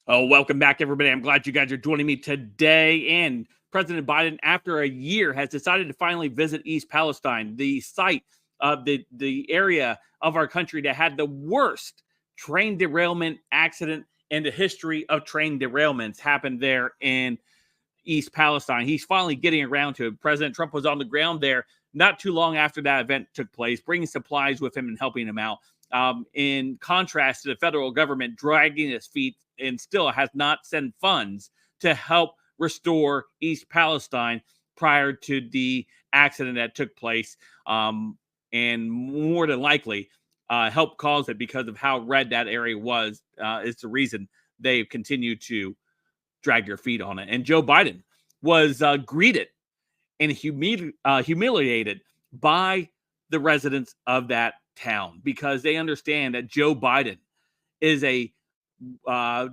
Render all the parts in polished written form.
Oh, welcome back, everybody. I'm glad you guys are joining me today. And President Biden, after a year, has decided to finally visit East Palestine, the site of the area of our country that had the worst train derailment accident in the history of train derailments happened there in East Palestine. He's finally getting around to it. President Trump was on the ground there not too long after that event took place, bringing supplies with him and helping him out. In contrast to the federal government dragging its feet and still has not sent funds to help restore East Palestine prior to the accident that took place, and more than likely helped cause it because of how red that area was. Is the reason they've continued to drag your feet on it. And Joe Biden was greeted and humiliated by the residents of that town because they understand that Joe Biden is a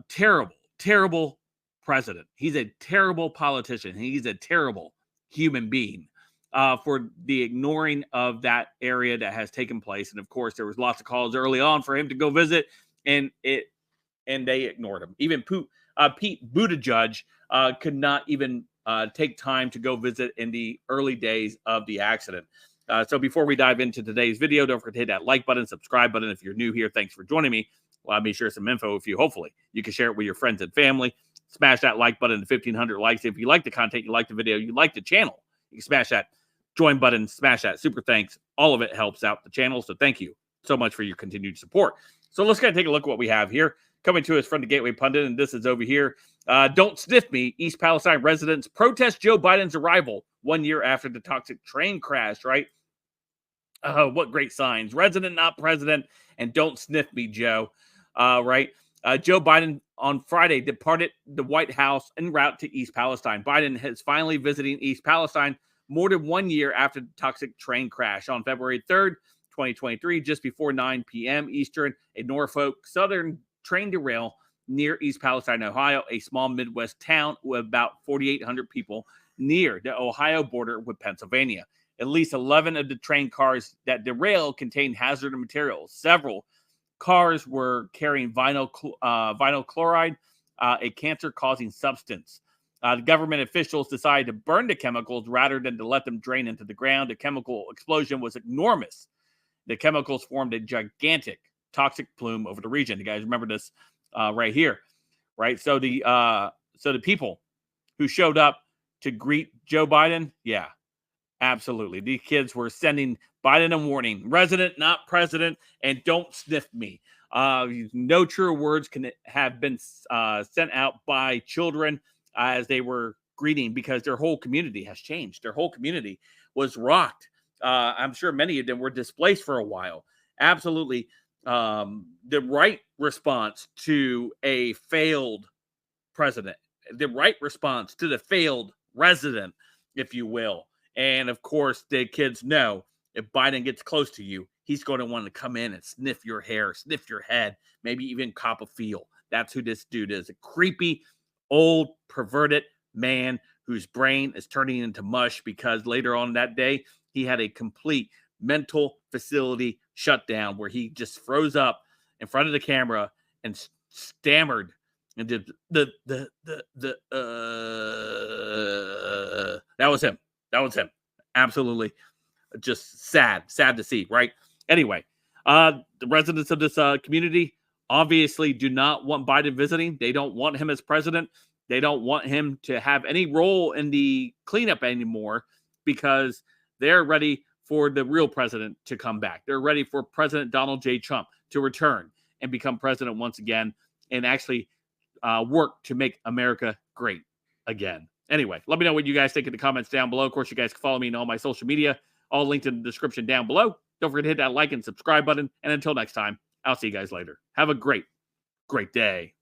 terrible, terrible president. He's a terrible politician. He's a terrible human being for the ignoring of that area that has taken place. And of course, there was lots of calls early on for him to go visit, and they ignored him. Even Pete Buttigieg could not even take time to go visit in the early days of the accident. So before we dive into today's video, don't forget to hit that like button, subscribe button. If you're new here, thanks for joining me. Allow me to share some info with you. Hopefully, you can share it with your friends and family. Smash that like button to 1,500 likes. If you like the content, you like the video, you like the channel, you can smash that join button, smash that super thanks. All of it helps out the channel. So thank you so much for your continued support. So let's kind of take a look at what we have here. Coming to us from the Gateway Pundit, and this is over here. Don't sniff me. East Palestine residents protest Joe Biden's arrival 1 year after the toxic train crash, right? What great signs. Resident, not president, and don't sniff me, Joe. Right? Joe Biden on Friday departed the White House en route to East Palestine. Biden is finally visiting East Palestine more than 1 year after the toxic train crash on February 3rd, 2023, just before 9 p.m. Eastern, a Norfolk Southern train derailed near East Palestine, Ohio, a small Midwest town with about 4,800 people near the Ohio border with Pennsylvania. At least 11 of the train cars that derailed contained hazardous materials. Several cars were carrying vinyl chloride, a cancer-causing substance. The government officials decided to burn the chemicals rather than to let them drain into the ground. The chemical explosion was enormous. The chemicals formed a gigantic toxic plume over the region. You guys remember this right here, right? So the people who showed up to greet Joe Biden, yeah, absolutely. These kids were sending Biden a warning: resident, not president, and don't sniff me. No truer words can have been sent out by children as they were greeting, because their whole community has changed. Their whole community was rocked. I'm sure many of them were displaced for a while. Absolutely. The right response to a failed president, the right response to the failed resident, if you will. And of course, the kids know if Biden gets close to you, he's going to want to come in and sniff your hair, sniff your head, maybe even cop a feel. That's who this dude is. A creepy, old, perverted man whose brain is turning into mush because later on that day, he had a complete mental facility shutdown where he just froze up in front of the camera and stammered and did that was him. That was him. Absolutely just sad to see, right? Anyway, the residents of this community obviously do not want Biden visiting. They don't want him as president. They don't want him to have any role in the cleanup anymore because they're ready for the real president to come back. They're ready for President Donald J. Trump to return and become president once again and actually work to make America great again. Anyway, let me know what you guys think in the comments down below. Of course, you guys can follow me on all my social media, all linked in the description down below. Don't forget to hit that like and subscribe button. And until next time, I'll see you guys later. Have a great day.